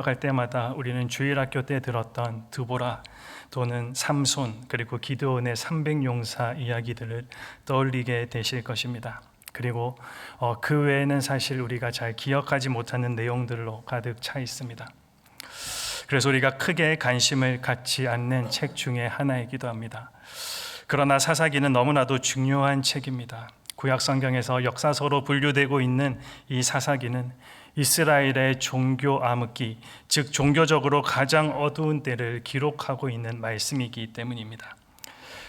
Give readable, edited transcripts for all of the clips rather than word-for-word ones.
갈 때마다 우리는 주일학교 때 들었던 드보라 또는 삼손 그리고 기드온의 300용사 이야기들을 떠올리게 되실 것입니다. 그리고 그 외에는 사실 우리가 잘 기억하지 못하는 내용들로 가득 차 있습니다. 그래서 우리가 크게 관심을 갖지 않는 책 중에 하나이기도 합니다. 그러나 사사기는 너무나도 중요한 책입니다. 구약 성경에서 역사서로 분류되고 있는 이 사사기는 이스라엘의 종교 암흑기, 즉 종교적으로 가장 어두운 때를 기록하고 있는 말씀이기 때문입니다.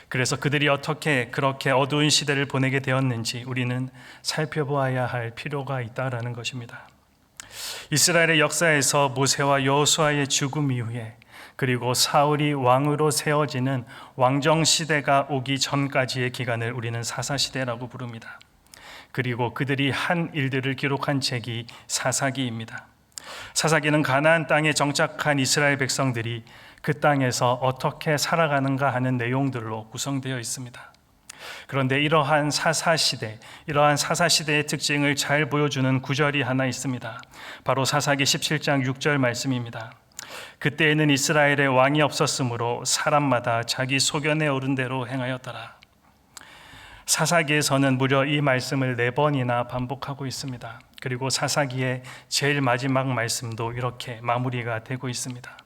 그래서 그들이 어떻게 그렇게 어두운 시대를 보내게 되었는지 우리는 살펴보아야 할 필요가 있다라는 것입니다. 이스라엘의 역사에서 모세와 여호수아의 죽음 이후에 그리고 사울이 왕으로 세워지는 왕정 시대가 오기 전까지의 기간을 우리는 사사시대라고 부릅니다. 그리고 그들이 한 일들을 기록한 책이 사사기입니다. 사사기는 가나안 땅에 정착한 이스라엘 백성들이 그 땅에서 어떻게 살아가는가 하는 내용들로 구성되어 있습니다. 그런데 이러한 사사시대의 특징을 잘 보여주는 구절이 하나 있습니다. 바로 사사기 17장 6절 말씀입니다. 그때에는 이스라엘에 왕이 없었으므로 사람마다 자기 소견에 오른 대로 행하였더라. 사사기에서는 무려 이 말씀을 4번이나 반복하고 있습니다. 그리고 사사기의 제일 마지막 말씀도 이렇게 마무리가 되고 있습니다.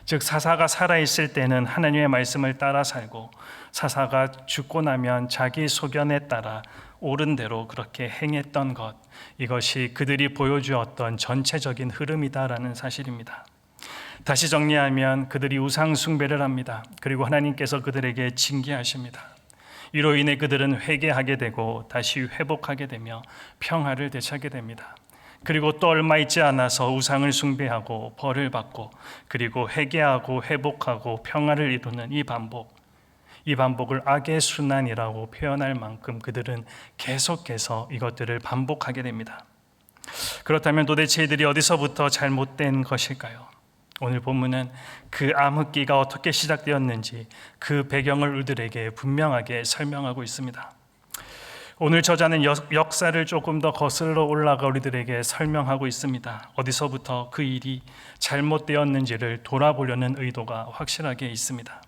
즉 사사가 살아있을 때는 하나님의 말씀을 따라 살고 사사가 죽고 나면 자기 소견에 따라 옳은 대로 그렇게 행했던 것, 이것이 그들이 보여주었던 전체적인 흐름이다라는 사실입니다. 다시 정리하면 그들이 우상 숭배를 합니다. 그리고 하나님께서 그들에게 징계하십니다. 이로 인해 그들은 회개하게 되고 다시 회복하게 되며 평화를 되찾게 됩니다. 그리고 또 얼마 있지 않아서 우상을 숭배하고 벌을 받고 그리고 회개하고 회복하고 평화를 이루는 이 반복을 악의 순환이라고 표현할 만큼 그들은 계속해서 이것들을 반복하게 됩니다. 그렇다면 도대체 이들이 어디서부터 잘못된 것일까요? 오늘 본문은 그 암흑기가 어떻게 시작되었는지 그 배경을 우리들에게 분명하게 설명하고 있습니다. 오늘 저자는 역사를 조금 더 거슬러 올라가 우리들에게 설명하고 있습니다. 어디서부터 그 일이 잘못되었는지를 돌아보려는 의도가 확실하게 있습니다.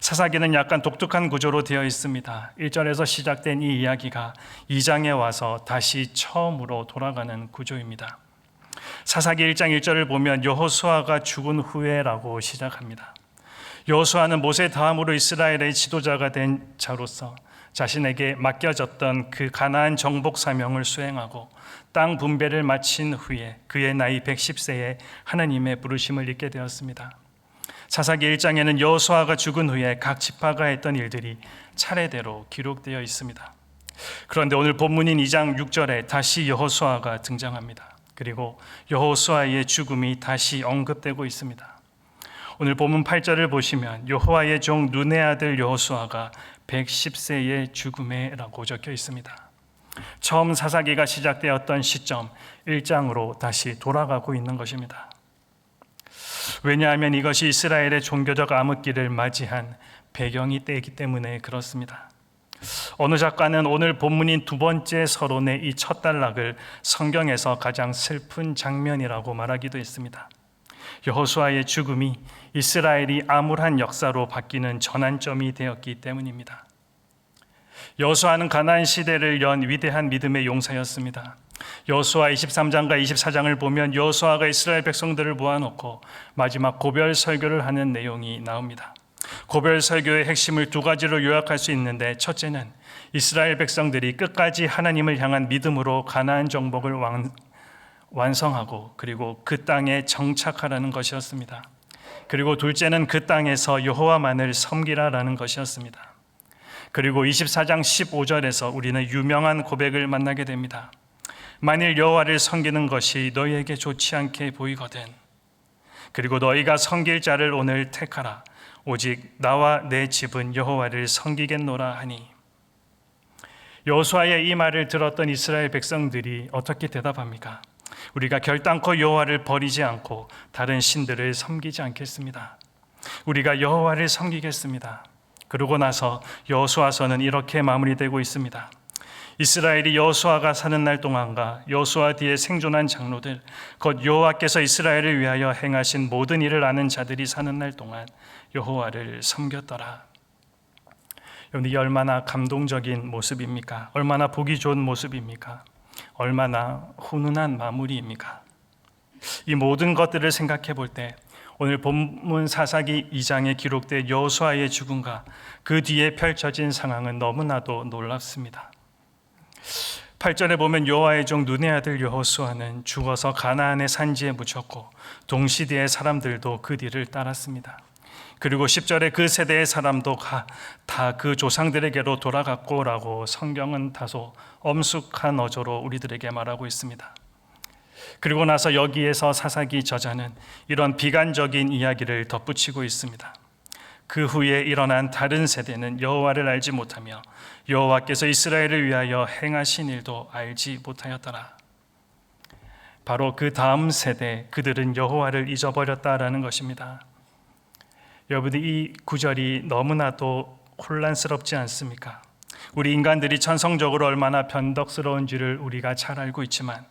사사기는 약간 독특한 구조로 되어 있습니다. 1절에서 시작된 이 이야기가 2장에 와서 다시 처음으로 돌아가는 구조입니다. 사사기 1장 1절을 보면 여호수아가 죽은 후에라고 시작합니다. 여호수아는 모세 다음으로 이스라엘의 지도자가 된 자로서 자신에게 맡겨졌던 그 가나안 정복 사명을 수행하고 땅 분배를 마친 후에 그의 나이 110세에 하나님의 부르심을 입게 되었습니다. 사사기 1장에는 여호수아가 죽은 후에 각 지파가 했던 일들이 차례대로 기록되어 있습니다. 그런데 오늘 본문인 2장 6절에 다시 여호수아가 등장합니다. 그리고 여호수아의 죽음이 다시 언급되고 있습니다. 오늘 본문 8절을 보시면 여호와의 종 눈의 아들 여호수아가 110세의 죽음에라고 적혀 있습니다. 처음 사사기가 시작되었던 시점 1장으로 다시 돌아가고 있는 것입니다. 왜냐하면 이것이 이스라엘의 종교적 암흑기를 맞이한 배경이 때이기 때문에 그렇습니다. 어느 작가는 오늘 본문인 두 번째 서론의 이 첫 단락을 성경에서 가장 슬픈 장면이라고 말하기도 했습니다. 여호수아의 죽음이 이스라엘이 암울한 역사로 바뀌는 전환점이 되었기 때문입니다. 여호수아는 가나안 시대를 연 위대한 믿음의 용사였습니다. 여호수아 23장과 24장을 보면 여호수아가 이스라엘 백성들을 모아놓고 마지막 고별 설교를 하는 내용이 나옵니다. 고별 설교의 핵심을 두 가지로 요약할 수 있는데, 첫째는 이스라엘 백성들이 끝까지 하나님을 향한 믿음으로 가나안 정복을 완성하고 그리고 그 땅에 정착하라는 것이었습니다. 그리고 둘째는 그 땅에서 여호와만을 섬기라라는 것이었습니다. 그리고 24장 15절에서 우리는 유명한 고백을 만나게 됩니다. 만일 여호와를 섬기는 것이 너희에게 좋지 않게 보이거든, 그리고 너희가 섬길 자를 오늘 택하라. 오직 나와 내 집은 여호와를 섬기겠노라 하니. 여호수아의 이 말을 들었던 이스라엘 백성들이 어떻게 대답합니까? 우리가 결단코 여호와를 버리지 않고 다른 신들을 섬기지 않겠습니다. 우리가 여호와를 섬기겠습니다. 그러고 나서 여호수아서는 이렇게 마무리되고 있습니다. 이스라엘이 여호수아가 사는 날 동안과 여호수아 뒤에 생존한 장로들, 곧 여호와께서 이스라엘을 위하여 행하신 모든 일을 아는 자들이 사는 날 동안 여호와를 섬겼더라. 여러분, 이 얼마나 감동적인 모습입니까? 얼마나 보기 좋은 모습입니까? 얼마나 훈훈한 마무리입니까? 이 모든 것들을 생각해 볼 때 오늘 본문 사사기 2장에 기록된 여호수아의 죽음과 그 뒤에 펼쳐진 상황은 너무나도 놀랍습니다. 8절에 보면 여호와의 종 눈의 아들 여호수아는 죽어서 가나안의 산지에 묻혔고 동시대의 사람들도 그 뒤를 따랐습니다. 그리고 10절에 그 세대의 사람도 다 그 조상들에게로 돌아갔고 라고 성경은 다소 엄숙한 어조로 우리들에게 말하고 있습니다. 그리고 나서 여기에서 사사기 저자는 이런 비관적인 이야기를 덧붙이고 있습니다. 그 후에 일어난 다른 세대는 여호와를 알지 못하며 여호와께서 이스라엘을 위하여 행하신 일도 알지 못하였더라. 바로 그 다음 세대, 그들은 여호와를 잊어버렸다라는 것입니다. 여러분들, 이 구절이 너무나도 혼란스럽지 않습니까? 우리 인간들이 천성적으로 얼마나 변덕스러운지를 우리가 잘 알고 있지만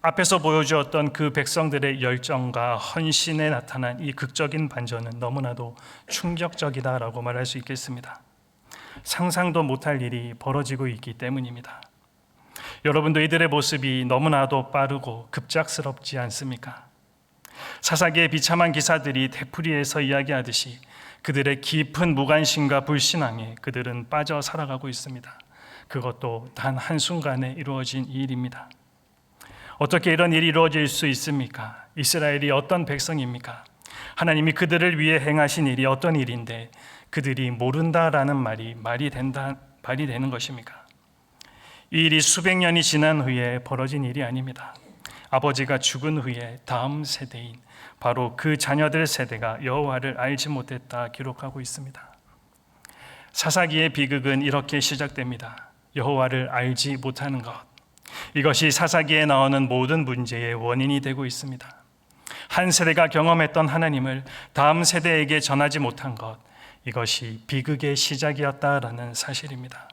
앞에서 보여주었던 그 백성들의 열정과 헌신에 나타난 이 극적인 반전은 너무나도 충격적이다라고 말할 수 있겠습니다. 상상도 못할 일이 벌어지고 있기 때문입니다. 여러분도 이들의 모습이 너무나도 빠르고 급작스럽지 않습니까? 사사기의 비참한 기사들이 되풀이해서 이야기하듯이 그들의 깊은 무관심과 불신앙에 그들은 빠져 살아가고 있습니다. 그것도 단 한순간에 이루어진 일입니다. 어떻게 이런 일이 이루어질 수 있습니까? 이스라엘이 어떤 백성입니까? 하나님이 그들을 위해 행하신 일이 어떤 일인데 그들이 모른다라는 말이 되는 것입니까? 이 일이 수백 년이 지난 후에 벌어진 일이 아닙니다. 아버지가 죽은 후에 다음 세대인 바로 그 자녀들 세대가 여호와를 알지 못했다 기록하고 있습니다. 사사기의 비극은 이렇게 시작됩니다. 여호와를 알지 못하는 것. 이것이 사사기에 나오는 모든 문제의 원인이 되고 있습니다. 한 세대가 경험했던 하나님을 다음 세대에게 전하지 못한 것, 이것이 비극의 시작이었다라는 사실입니다.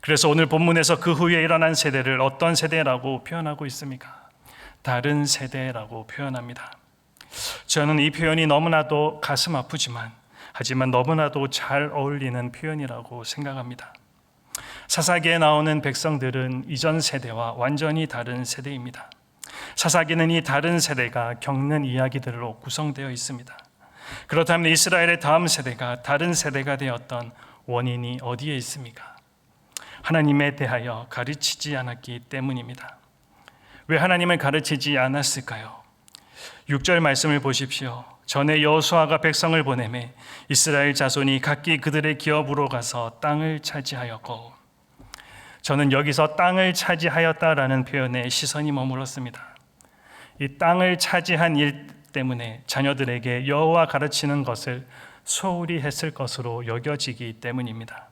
그래서 오늘 본문에서 그 후에 일어난 세대를 어떤 세대라고 표현하고 있습니까? 다른 세대라고 표현합니다. 저는 이 표현이 너무나도 가슴 아프지만 하지만 너무나도 잘 어울리는 표현이라고 생각합니다. 사사기에 나오는 백성들은 이전 세대와 완전히 다른 세대입니다. 사사기는 이 다른 세대가 겪는 이야기들로 구성되어 있습니다. 그렇다면 이스라엘의 다음 세대가 다른 세대가 되었던 원인이 어디에 있습니까? 하나님에 대하여 가르치지 않았기 때문입니다. 왜 하나님을 가르치지 않았을까요? 6절 말씀을 보십시오. 전에 여호수아가 백성을 보내매 이스라엘 자손이 각기 그들의 기업으로 가서 땅을 차지하였고, 저는 여기서 땅을 차지하였다라는 표현에 시선이 머물렀습니다. 이 땅을 차지한 일 때문에 자녀들에게 여호와 가르치는 것을 소홀히 했을 것으로 여겨지기 때문입니다.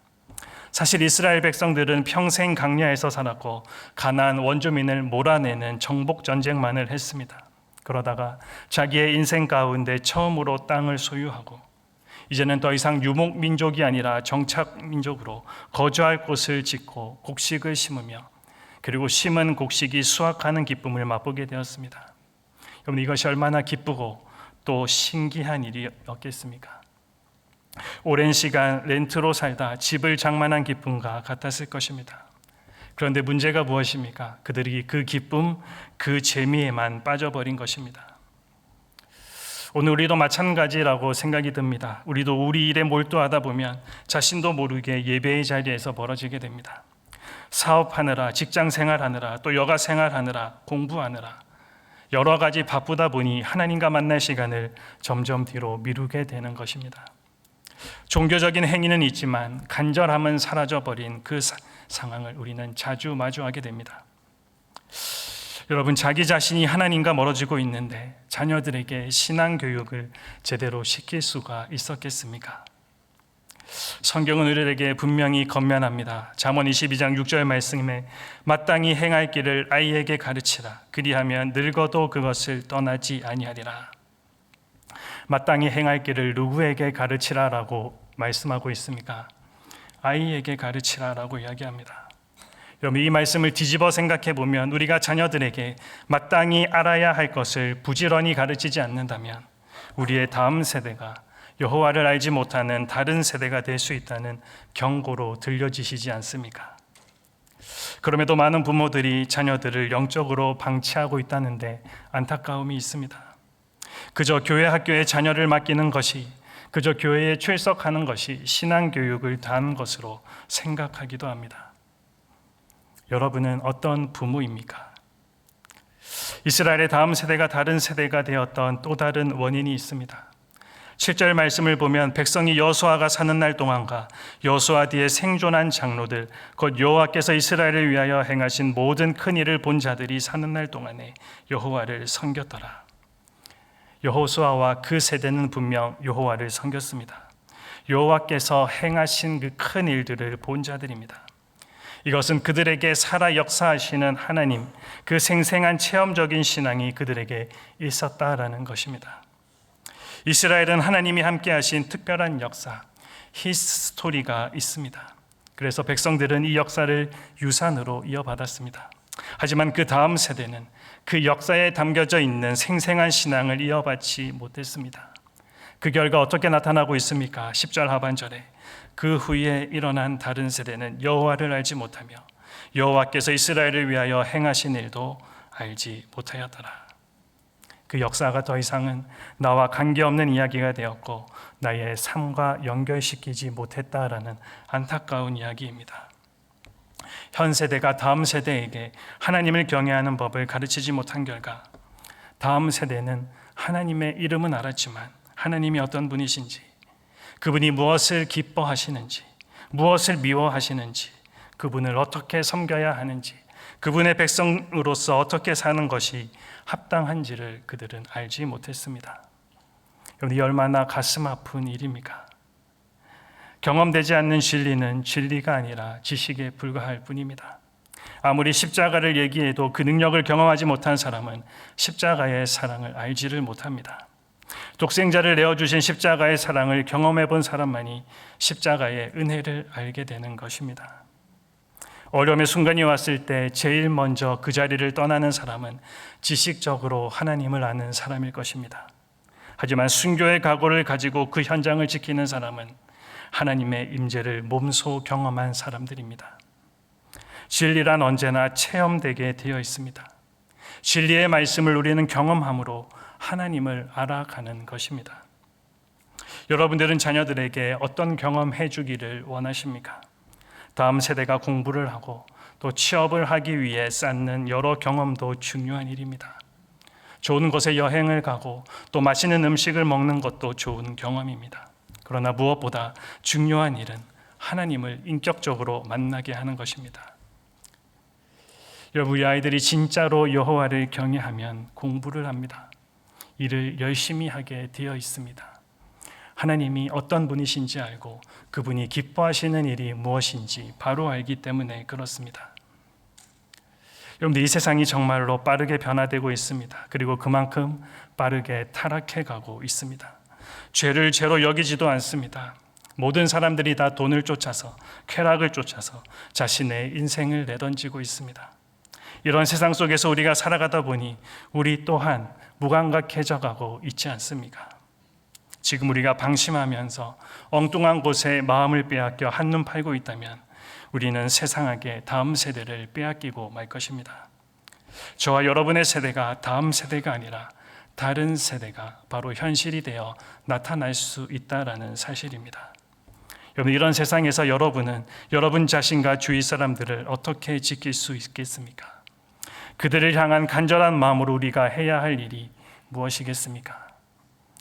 사실 이스라엘 백성들은 평생 강야에서 살았고 가나안 원주민을 몰아내는 정복 전쟁만을 했습니다. 그러다가 자기의 인생 가운데 처음으로 땅을 소유하고 이제는 더 이상 유목 민족이 아니라 정착 민족으로 거주할 곳을 짓고 곡식을 심으며 그리고 심은 곡식이 수확하는 기쁨을 맛보게 되었습니다. 여러분, 이것이 얼마나 기쁘고 또 신기한 일이었겠습니까? 오랜 시간 렌트로 살다 집을 장만한 기쁨과 같았을 것입니다. 그런데 문제가 무엇입니까? 그들이 그 기쁨, 그 재미에만 빠져버린 것입니다. 오늘 우리도 마찬가지라고 생각이 듭니다. 우리도 우리 일에 몰두하다 보면 자신도 모르게 예배의 자리에서 멀어지게 됩니다. 사업하느라, 직장 생활하느라, 또 여가 생활하느라, 공부하느라 여러 가지 바쁘다 보니 하나님과 만날 시간을 점점 뒤로 미루게 되는 것입니다. 종교적인 행위는 있지만 간절함은 사라져버린 그 상황을 우리는 자주 마주하게 됩니다. 여러분, 자기 자신이 하나님과 멀어지고 있는데 자녀들에게 신앙 교육을 제대로 시킬 수가 있었겠습니까? 성경은 우리에게 분명히 권면합니다. 잠언 22장 6절 말씀에 마땅히 행할 길을 아이에게 가르치라. 그리하면 늙어도 그것을 떠나지 아니하리라. 마땅히 행할 길을 누구에게 가르치라라고 말씀하고 있습니까? 아이에게 가르치라라고 이야기합니다. 여러분, 이 말씀을 뒤집어 생각해 보면 우리가 자녀들에게 마땅히 알아야 할 것을 부지런히 가르치지 않는다면 우리의 다음 세대가 여호와를 알지 못하는 다른 세대가 될 수 있다는 경고로 들려지시지 않습니까? 그럼에도 많은 부모들이 자녀들을 영적으로 방치하고 있다는데 안타까움이 있습니다. 그저 교회 학교에 자녀를 맡기는 것이, 그저 교회에 출석하는 것이 신앙교육을 다하는 것으로 생각하기도 합니다. 여러분은 어떤 부모입니까? 이스라엘의 다음 세대가 다른 세대가 되었던 또 다른 원인이 있습니다. 7절 말씀을 보면 백성이 여호수아가 사는 날 동안과 여호수아 뒤에 생존한 장로들 곧 여호와께서 이스라엘을 위하여 행하신 모든 큰 일을 본 자들이 사는 날 동안에 여호와를 섬겼더라. 여호수아와 그 세대는 분명 여호와를 섬겼습니다. 여호와께서 행하신 그 큰 일들을 본 자들입니다. 이것은 그들에게 살아 역사하시는 하나님, 그 생생한 체험적인 신앙이 그들에게 있었다라는 것입니다. 이스라엘은 하나님이 함께 하신 특별한 역사, 히스토리가 있습니다. 그래서 백성들은 이 역사를 유산으로 이어받았습니다. 하지만 그 다음 세대는 그 역사에 담겨져 있는 생생한 신앙을 이어받지 못했습니다. 그 결과 어떻게 나타나고 있습니까? 10절 하반절에 그 후에 일어난 다른 세대는 여호와를 알지 못하며 여호와께서 이스라엘을 위하여 행하신 일도 알지 못하였더라. 그 역사가 더 이상은 나와 관계없는 이야기가 되었고 나의 삶과 연결시키지 못했다라는 안타까운 이야기입니다. 현 세대가 다음 세대에게 하나님을 경외하는 법을 가르치지 못한 결과 다음 세대는 하나님의 이름은 알았지만 하나님이 어떤 분이신지, 그분이 무엇을 기뻐하시는지, 무엇을 미워하시는지, 그분을 어떻게 섬겨야 하는지, 그분의 백성으로서 어떻게 사는 것이 합당한지를 그들은 알지 못했습니다. 여러분, 이 얼마나 가슴 아픈 일입니까? 경험되지 않는 진리는 진리가 아니라 지식에 불과할 뿐입니다. 아무리 십자가를 얘기해도 그 능력을 경험하지 못한 사람은 십자가의 사랑을 알지를 못합니다. 독생자를 내어주신 십자가의 사랑을 경험해 본 사람만이 십자가의 은혜를 알게 되는 것입니다. 어려움의 순간이 왔을 때 제일 먼저 그 자리를 떠나는 사람은 지식적으로 하나님을 아는 사람일 것입니다. 하지만 순교의 각오를 가지고 그 현장을 지키는 사람은 하나님의 임재를 몸소 경험한 사람들입니다. 진리란 언제나 체험되게 되어 있습니다. 진리의 말씀을 우리는 경험함으로 하나님을 알아가는 것입니다. 여러분들은 자녀들에게 어떤 경험해 주기를 원하십니까? 다음 세대가 공부를 하고 또 취업을 하기 위해 쌓는 여러 경험도 중요한 일입니다. 좋은 곳에 여행을 가고 또 맛있는 음식을 먹는 것도 좋은 경험입니다. 그러나 무엇보다 중요한 일은 하나님을 인격적으로 만나게 하는 것입니다. 여러분, 우리 아이들이 진짜로 여호와를 경외하면 공부를 합니다. 일을 열심히 하게 되어 있습니다. 하나님이 어떤 분이신지 알고 그분이 기뻐하시는 일이 무엇인지 바로 알기 때문에 그렇습니다. 여러분들, 이 세상이 정말로 빠르게 변화되고 있습니다. 그리고 그만큼 빠르게 타락해 가고 있습니다. 죄를 죄로 여기지도 않습니다. 모든 사람들이 다 돈을 쫓아서, 쾌락을 쫓아서 자신의 인생을 내던지고 있습니다. 이런 세상 속에서 우리가 살아가다 보니 우리 또한 무감각해져 가고 있지 않습니까? 지금 우리가 방심하면서 엉뚱한 곳에 마음을 빼앗겨 한눈 팔고 있다면 우리는 세상에게 다음 세대를 빼앗기고 말 것입니다. 저와 여러분의 세대가 다음 세대가 아니라 다른 세대가 바로 현실이 되어 나타날 수 있다라는 사실입니다. 여러분, 이런 세상에서 여러분은 여러분 자신과 주위 사람들을 어떻게 지킬 수 있겠습니까? 그들을 향한 간절한 마음으로 우리가 해야 할 일이 무엇이겠습니까?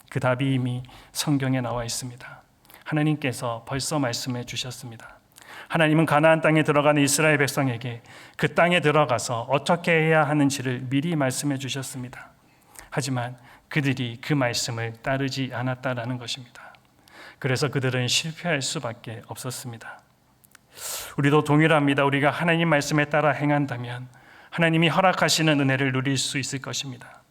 그 답이 이미 성경에 나와 있습니다. 하나님께서 벌써 말씀해 주셨습니다. 하나님은 가나안 땅에 들어가는 이스라엘 백성에게 그 땅에 들어가서 어떻게 해야 하는지를 미리 말씀해 주셨습니다. 하지만 그들이 그 말씀을 따르지 않았다라는 것입니다. 그래서 그들은 실패할 수밖에 없었습니다. 우리도 동일합니다. 우리가 하나님 말씀에 따라 행한다면 하나님이 허락하시는 은혜를 누릴 수 있을 것입니다.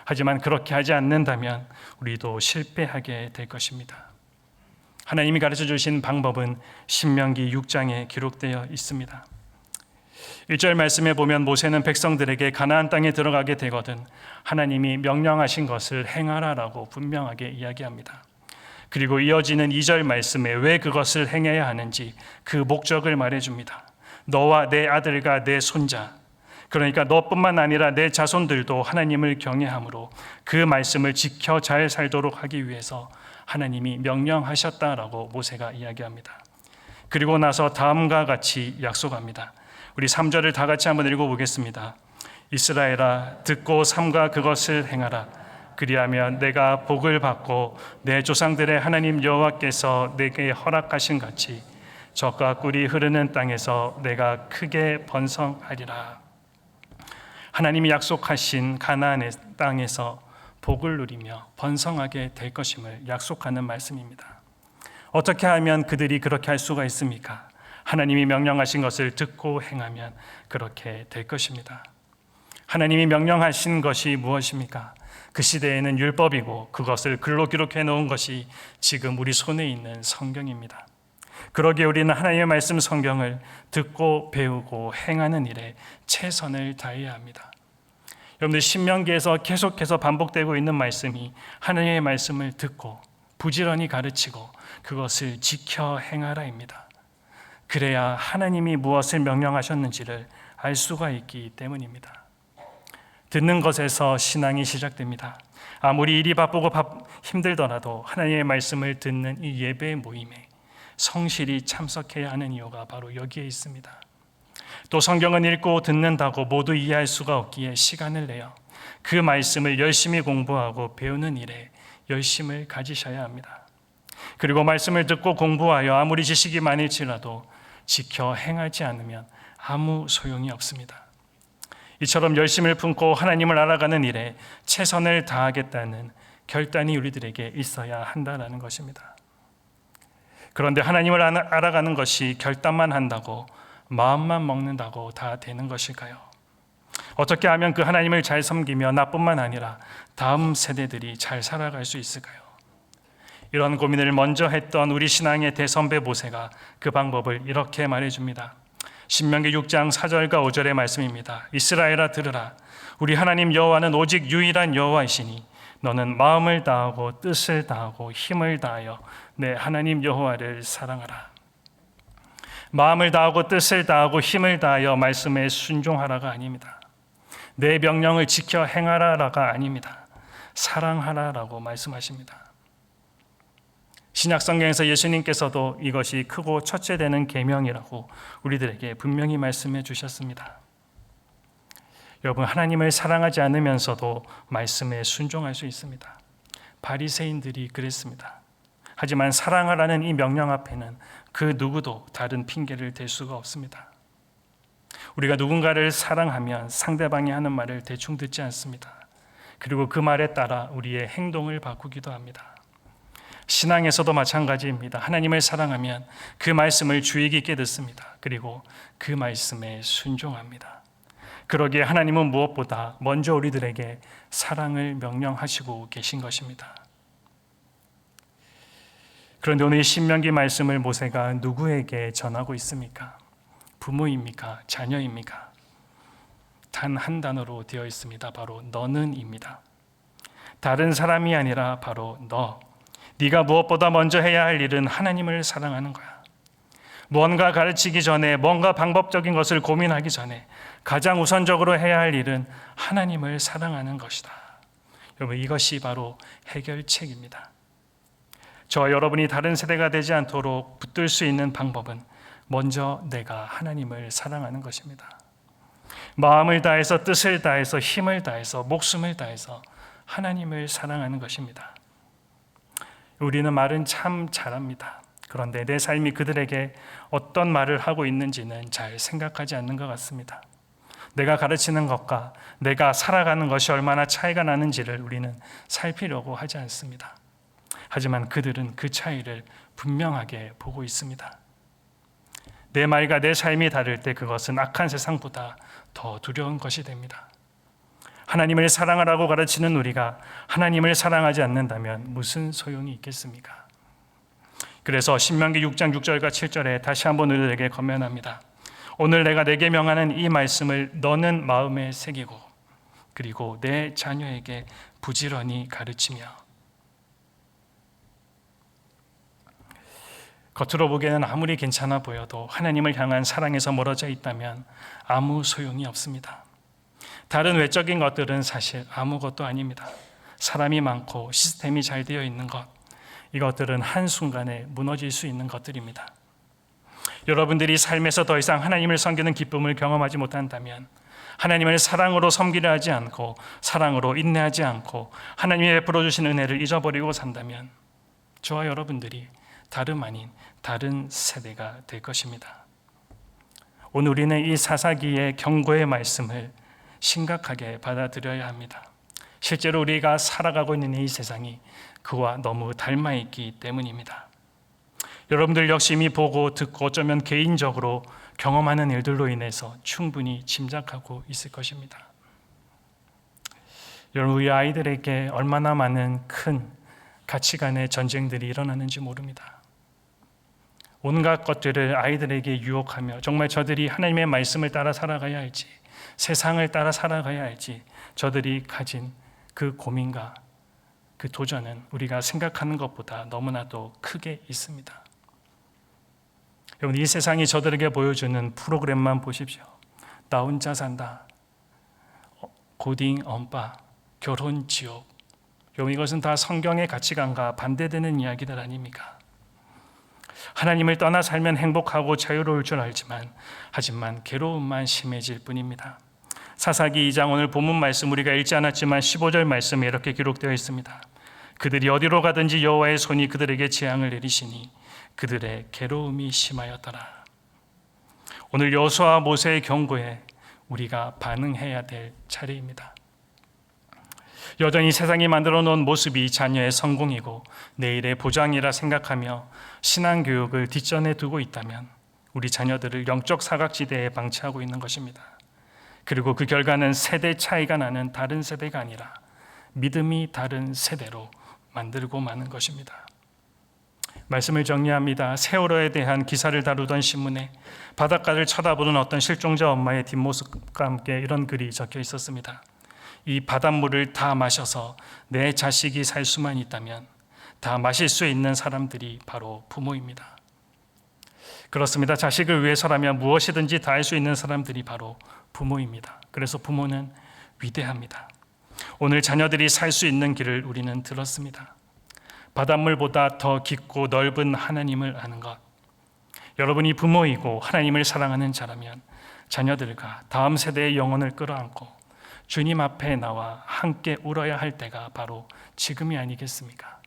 하지만 그렇게 하지 않는다면 우리도 실패하게 될 것입니다. 하나님이 가르쳐 주신 방법은 신명기 6장에 기록되어 있습니다. 1절 말씀에 보면 모세는 백성들에게 가나안 땅에 들어가게 되거든 하나님이 명령하신 것을 행하라라고 분명하게 이야기합니다. 그리고 이어지는 2절 말씀에 왜 그것을 행해야 하는지 그 목적을 말해줍니다. 너와 내 아들과 내 손자, 그러니까 너뿐만 아니라 내 자손들도 하나님을 경외함으로 그 말씀을 지켜 잘 살도록 하기 위해서 하나님이 명령하셨다라고 모세가 이야기합니다. 그리고 나서 다음과 같이 약속합니다. 우리 3절을 다 같이 한번 읽어보겠습니다. 이스라엘아 듣고 삼가 그것을 행하라. 그리하면 내가 복을 받고 내 조상들의 하나님 여호와께서 내게 허락하신 같이 젖과 꿀이 흐르는 땅에서 내가 크게 번성하리라. 하나님이 약속하신 가나안의 땅에서 복을 누리며 번성하게 될 것임을 약속하는 말씀입니다. 어떻게 하면 그들이 그렇게 할 수가 있습니까? 하나님이 명령하신 것을 듣고 행하면 그렇게 될 것입니다. 하나님이 명령하신 것이 무엇입니까? 그 시대에는 율법이고 그것을 글로 기록해 놓은 것이 지금 우리 손에 있는 성경입니다. 그러기에 우리는 하나님의 말씀 성경을 듣고 배우고 행하는 일에 최선을 다해야 합니다. 여러분들 신명기에서 계속해서 반복되고 있는 말씀이 하나님의 말씀을 듣고 부지런히 가르치고 그것을 지켜 행하라입니다. 그래야 하나님이 무엇을 명령하셨는지를 알 수가 있기 때문입니다. 듣는 것에서 신앙이 시작됩니다. 아무리 일이 바쁘고 힘들더라도 하나님의 말씀을 듣는 이 예배 모임에 성실히 참석해야 하는 이유가 바로 여기에 있습니다. 또 성경은 읽고 듣는다고 모두 이해할 수가 없기에 시간을 내어 그 말씀을 열심히 공부하고 배우는 일에 열심을 가지셔야 합니다. 그리고 말씀을 듣고 공부하여 아무리 지식이 많을지라도 지켜 행하지 않으면 아무 소용이 없습니다. 이처럼 열심을 품고 하나님을 알아가는 일에 최선을 다하겠다는 결단이 우리들에게 있어야 한다는 것입니다. 그런데 하나님을 알아가는 것이 결단만 한다고 마음만 먹는다고 다 되는 것일까요? 어떻게 하면 그 하나님을 잘 섬기며 나뿐만 아니라 다음 세대들이 잘 살아갈 수 있을까요? 이런 고민을 먼저 했던 우리 신앙의 대선배 모세가 그 방법을 이렇게 말해줍니다. 신명기 6장 4절과 5절의 말씀입니다. 이스라엘아 들으라. 우리 하나님 여호와는 오직 유일한 여호와이시니 너는 마음을 다하고 뜻을 다하고 힘을 다하여 내 하나님 여호와를 사랑하라. 마음을 다하고 뜻을 다하고 힘을 다하여 말씀에 순종하라가 아닙니다. 내 명령을 지켜 행하라가 아닙니다. 사랑하라라고 말씀하십니다. 신약 성경에서 예수님께서도 이것이 크고 첫째 되는 계명이라고 우리들에게 분명히 말씀해 주셨습니다. 여러분, 하나님을 사랑하지 않으면서도 말씀에 순종할 수 있습니다. 바리새인들이 그랬습니다. 하지만 사랑하라는 이 명령 앞에는 그 누구도 다른 핑계를 댈 수가 없습니다. 우리가 누군가를 사랑하면 상대방이 하는 말을 대충 듣지 않습니다. 그리고 그 말에 따라 우리의 행동을 바꾸기도 합니다. 신앙에서도 마찬가지입니다. 하나님을 사랑하면 그 말씀을 주의 깊게 듣습니다. 그리고 그 말씀에 순종합니다. 그러기에 하나님은 무엇보다 먼저 우리들에게 사랑을 명령하시고 계신 것입니다. 그런데 오늘 신명기 말씀을 모세가 누구에게 전하고 있습니까? 부모입니까? 자녀입니까? 단 한 단어로 되어 있습니다. 바로 너는입니다. 다른 사람이 아니라 바로 너. 네가 무엇보다 먼저 해야 할 일은 하나님을 사랑하는 거야. 뭔가 가르치기 전에, 뭔가 방법적인 것을 고민하기 전에 가장 우선적으로 해야 할 일은 하나님을 사랑하는 것이다. 여러분, 이것이 바로 해결책입니다. 저와 여러분이 다른 세대가 되지 않도록 붙들 수 있는 방법은 먼저 내가 하나님을 사랑하는 것입니다. 마음을 다해서, 뜻을 다해서, 힘을 다해서, 목숨을 다해서 하나님을 사랑하는 것입니다. 우리는 말은 참 잘합니다. 그런데 내 삶이 그들에게 어떤 말을 하고 있는지는 잘 생각하지 않는 것 같습니다. 내가 가르치는 것과 내가 살아가는 것이 얼마나 차이가 나는지를 우리는 살피려고 하지 않습니다. 하지만 그들은 그 차이를 분명하게 보고 있습니다. 내 말과 내 삶이 다를 때 그것은 악한 세상보다 더 두려운 것이 됩니다. 하나님을 사랑하라고 가르치는 우리가 하나님을 사랑하지 않는다면 무슨 소용이 있겠습니까? 그래서 신명기 6장 6절과 7절에 다시 한번 우리에게 권면합니다. 오늘 내가 내게 명하는 이 말씀을 너는 마음에 새기고 그리고 내 자녀에게 부지런히 가르치며. 겉으로 보기에는 아무리 괜찮아 보여도 하나님을 향한 사랑에서 멀어져 있다면 아무 소용이 없습니다. 다른 외적인 것들은 사실 아무것도 아닙니다. 사람이 많고 시스템이 잘 되어 있는 것, 이것들은 한순간에 무너질 수 있는 것들입니다. 여러분들이 삶에서 더 이상 하나님을 섬기는 기쁨을 경험하지 못한다면, 하나님을 사랑으로 섬기려 하지 않고 사랑으로 인내하지 않고 하나님이 베풀어 주신 은혜를 잊어버리고 산다면 저와 여러분들이 다름 아닌 다른 세대가 될 것입니다. 오늘 우리는 이 사사기의 경고의 말씀을 심각하게 받아들여야 합니다. 실제로 우리가 살아가고 있는 이 세상이 그와 너무 닮아 있기 때문입니다. 여러분들 역시 이미 보고 듣고 어쩌면 개인적으로 경험하는 일들로 인해서 충분히 짐작하고 있을 것입니다. 여러분, 우리 아이들에게 얼마나 많은 큰 가치관의 전쟁들이 일어나는지 모릅니다. 온갖 것들을 아이들에게 유혹하며 정말 저들이 하나님의 말씀을 따라 살아가야 할지, 세상을 따라 살아가야 할지 저들이 가진 그 고민과 그 도전은 우리가 생각하는 것보다 너무나도 크게 있습니다. 여러분, 이 세상이 저들에게 보여주는 프로그램만 보십시오. 나 혼자 산다, 고딩 엄빠, 결혼 지옥. 여러분, 이것은 다 성경의 가치관과 반대되는 이야기들 아닙니까? 하나님을 떠나 살면 행복하고 자유로울 줄 알지만 하지만 괴로움만 심해질 뿐입니다. 사사기 2장 오늘 본문 말씀 우리가 읽지 않았지만 15절 말씀에 이렇게 기록되어 있습니다. 그들이 어디로 가든지 여호와의 손이 그들에게 재앙을 내리시니 그들의 괴로움이 심하였더라. 오늘 여호수아와 모세의 경고에 우리가 반응해야 될 차례입니다. 여전히 세상이 만들어 놓은 모습이 자녀의 성공이고 내일의 보장이라 생각하며 신앙교육을 뒷전에 두고 있다면 우리 자녀들을 영적 사각지대에 방치하고 있는 것입니다. 그리고 그 결과는 세대 차이가 나는 다른 세대가 아니라 믿음이 다른 세대로 만들고 마는 것입니다. 말씀을 정리합니다. 세월호에 대한 기사를 다루던 신문에 바닷가를 쳐다보는 어떤 실종자 엄마의 뒷모습과 함께 이런 글이 적혀 있었습니다. 이 바닷물을 다 마셔서 내 자식이 살 수만 있다면 다 마실 수 있는 사람들이 바로 부모입니다. 그렇습니다. 자식을 위해서라면 무엇이든지 다 할 수 있는 사람들이 바로 부모입니다. 그래서 부모는 위대합니다. 오늘 자녀들이 살 수 있는 길을 우리는 들었습니다. 바닷물보다 더 깊고 넓은 하나님을 아는 것. 여러분이 부모이고 하나님을 사랑하는 자라면 자녀들과 다음 세대의 영혼을 끌어안고 주님 앞에 나와 함께 울어야 할 때가 바로 지금이 아니겠습니까?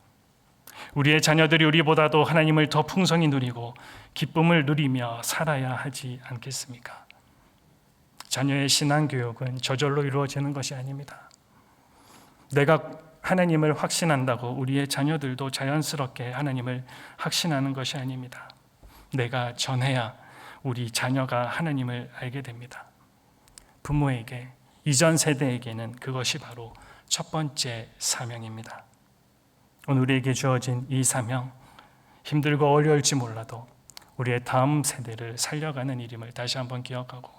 우리의 자녀들이 우리보다도 하나님을 더 풍성히 누리고 기쁨을 누리며 살아야 하지 않겠습니까? 자녀의 신앙교육은 저절로 이루어지는 것이 아닙니다. 내가 하나님을 확신한다고 우리의 자녀들도 자연스럽게 하나님을 확신하는 것이 아닙니다. 내가 전해야 우리 자녀가 하나님을 알게 됩니다. 부모에게, 이전 세대에게는 그것이 바로 첫 번째 사명입니다. 오늘 우리에게 주어진 이 사명, 힘들고 어려울지 몰라도 우리의 다음 세대를 살려가는 일임을 다시 한번 기억하고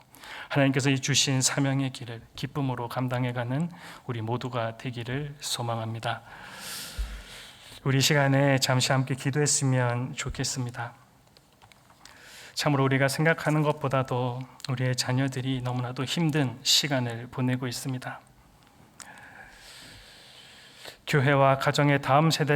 하나님께서 주신 사명의 길을 기쁨으로 감당해가는 우리 모두가 되기를 소망합니다. 우리 시간에 잠시 함께 기도했으면 좋겠습니다. 참으로 우리가 생각하는 것보다도 우리의 자녀들이 너무나도 힘든 시간을 보내고 있습니다. 교회와 가정의 다음 세대를